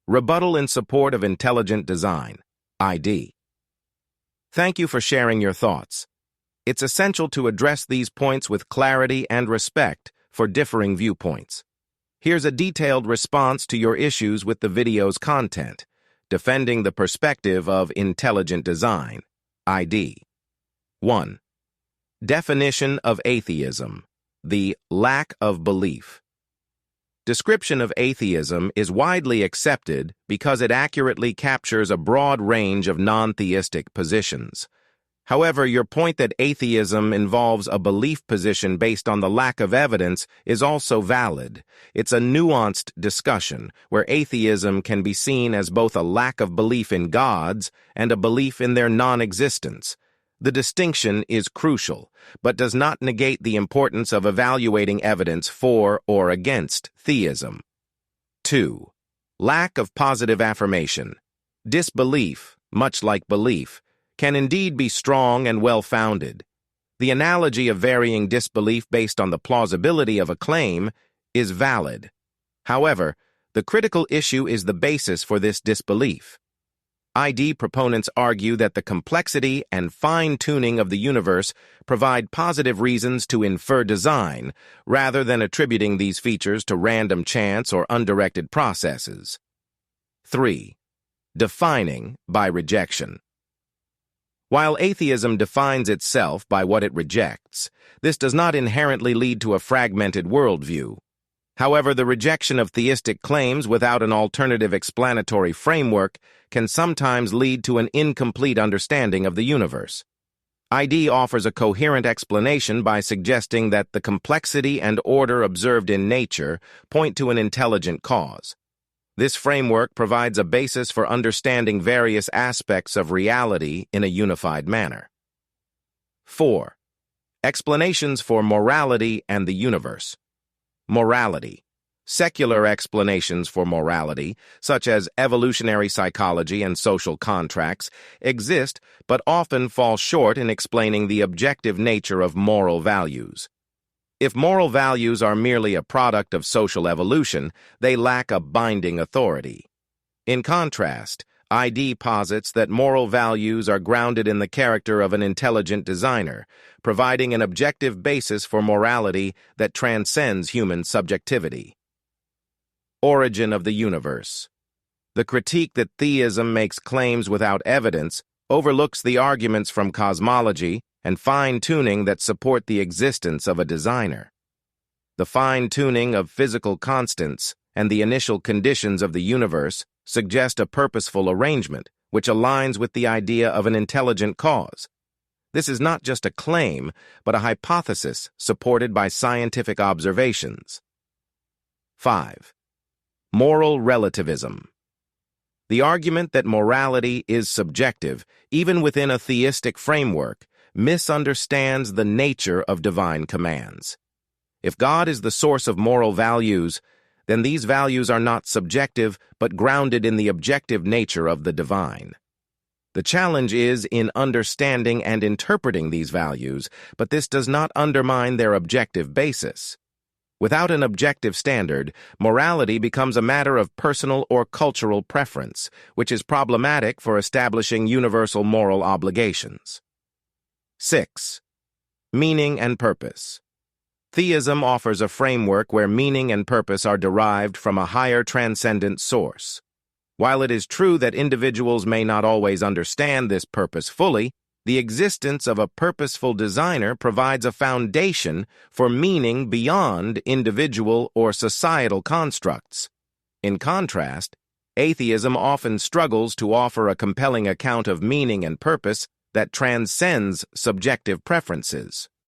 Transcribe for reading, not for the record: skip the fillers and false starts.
Rebuttal in support of intelligent design, ID. Thank you for sharing your thoughts. It's essential to address these points with clarity and respect for differing viewpoints. Here's a detailed response to your issues with the video's content, defending the perspective of intelligent design, ID. 1. Definition of atheism, the lack of belief. Description of atheism is widely accepted because it accurately captures a broad range of non-theistic positions. However, your point that atheism involves a belief position based on the lack of evidence is also valid. It's a nuanced discussion where atheism can be seen as both a lack of belief in gods and a belief in their non-existence. The distinction is crucial, but does not negate the importance of evaluating evidence for or against theism. 2. Lack of positive affirmation. Disbelief, much like belief, can indeed be strong and well-founded. The analogy of varying disbelief based on the plausibility of a claim is valid. However, the critical issue is the basis for this disbelief. ID proponents argue that the complexity and fine-tuning of the universe provide positive reasons to infer design, rather than attributing these features to random chance or undirected processes. 3. Defining by rejection. While atheism defines itself by what it rejects, this does not inherently lead to a fragmented worldview. However, the rejection of theistic claims without an alternative explanatory framework can sometimes lead to an incomplete understanding of the universe. ID offers a coherent explanation by suggesting that the complexity and order observed in nature point to an intelligent cause. This framework provides a basis for understanding various aspects of reality in a unified manner. 4. Explanations for morality and the universe. Morality. Secular explanations for morality, such as evolutionary psychology and social contracts, exist but often fall short in explaining the objective nature of moral values. If moral values are merely a product of social evolution, they lack a binding authority. In contrast, ID posits that moral values are grounded in the character of an intelligent designer, providing an objective basis for morality that transcends human subjectivity. Origin of the universe. The critique that theism makes claims without evidence overlooks the arguments from cosmology and fine-tuning that support the existence of a designer. The fine-tuning of physical constants and the initial conditions of the universe suggest a purposeful arrangement, which aligns with the idea of an intelligent cause. This is not just a claim, but a hypothesis supported by scientific observations. 5. Moral relativism. The argument that morality is subjective, even within a theistic framework, misunderstands the nature of divine commands. If God is the source of moral values, then these values are not subjective but grounded in the objective nature of the divine. The challenge is in understanding and interpreting these values, but this does not undermine their objective basis. Without an objective standard, morality becomes a matter of personal or cultural preference, which is problematic for establishing universal moral obligations. 6. Meaning and purpose. Theism offers a framework where meaning and purpose are derived from a higher transcendent source. While it is true that individuals may not always understand this purpose fully, the existence of a purposeful designer provides a foundation for meaning beyond individual or societal constructs. In contrast, atheism often struggles to offer a compelling account of meaning and purpose that transcends subjective preferences.